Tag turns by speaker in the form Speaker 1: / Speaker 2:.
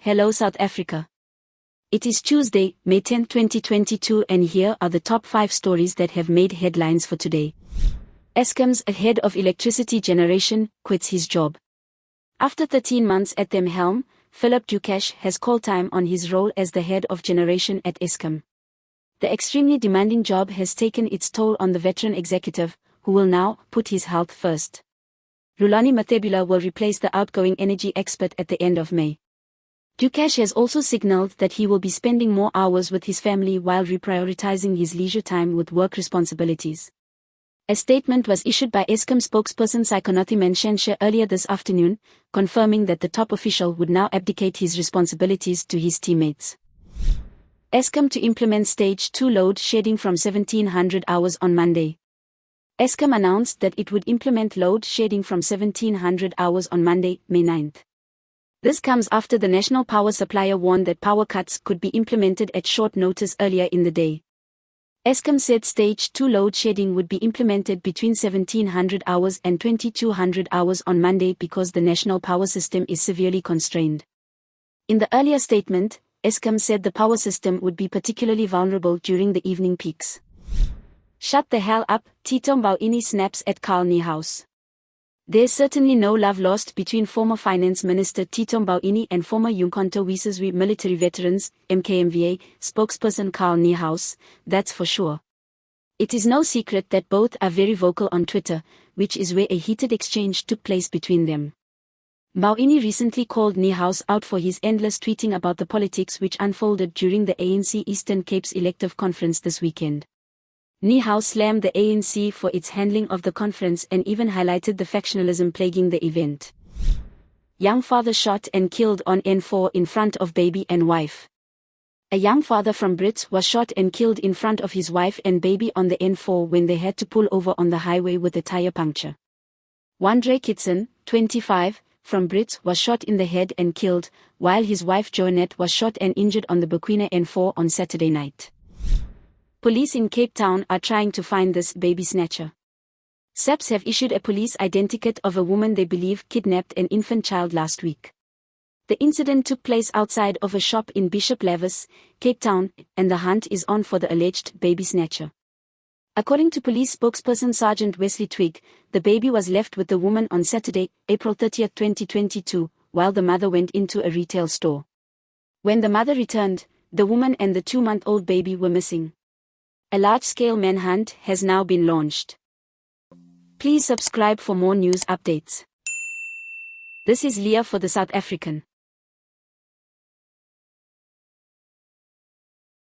Speaker 1: Hello South Africa. It is Tuesday, May 10, 2022 and here are the top 5 stories that have made headlines for today. Eskom's head of electricity generation quits his job. After 13 months at the helm, Phillip Dukashe has called time on his role as the head of generation at Eskom. The extremely demanding job has taken its toll on the veteran executive, who will now put his health first. Rhulani Mathebula will replace the outgoing energy expert at the end of May. Dukashe has also signaled that he will be spending more hours with his family while reprioritizing his leisure time with work responsibilities. A statement was issued by Eskom spokesperson Psychonathi Manshenshe earlier this afternoon, confirming that the top official would now abdicate his responsibilities to his teammates. Eskom to implement Stage 2 load shedding from 1700 hours on Monday. Eskom announced that it would implement load shedding from 1700 hours on Monday, May 9. This comes after the national power supplier warned that power cuts could be implemented at short notice earlier in the day. Eskom said Stage 2 load shedding would be implemented between 1700 hours and 2200 hours on Monday because the national power system is severely constrained. In the earlier statement, Eskom said the power system would be particularly vulnerable during the evening peaks. Shut the hell up, Tito Mboweni snaps at Rhulani House. There's certainly no love lost between former Finance Minister Tito Mboweni and former Umkhonto we Sizwe military veterans, MKMVA, spokesperson Rhulani House, that's for sure. It is no secret that both are very vocal on Twitter, which is where a heated exchange took place between them. Mboweni recently called House out for his endless tweeting about the politics which unfolded during the ANC Eastern Cape's elective conference this weekend. House slammed the ANC for its handling of the conference and even highlighted the factionalism plaguing the event. Young father shot and killed on N4 in front of baby and wife. A young father from Brits was shot and killed in front of his wife and baby on the N4 when they had to pull over on the highway with a tire puncture. Wandre Kitson, 25, from Brits was shot in the head and killed, while his wife Joanette was shot and injured on the Bekwina N4 on Saturday night. Police in Cape Town are trying to find this baby snatcher. SAPS have issued a police identikit of a woman they believe kidnapped an infant child last week. The incident took place outside of a shop in Bishop Lavis, Cape Town, and the hunt is on for the alleged baby snatcher. According to police spokesperson Sergeant Wesley Twig, the baby was left with the woman on Saturday, April 30, 2022, while the mother went into a retail store. When the mother returned, the woman and the 2-month-old baby were missing. A large-scale manhunt has now been launched. Please subscribe for more news updates. This is Leah for the South African.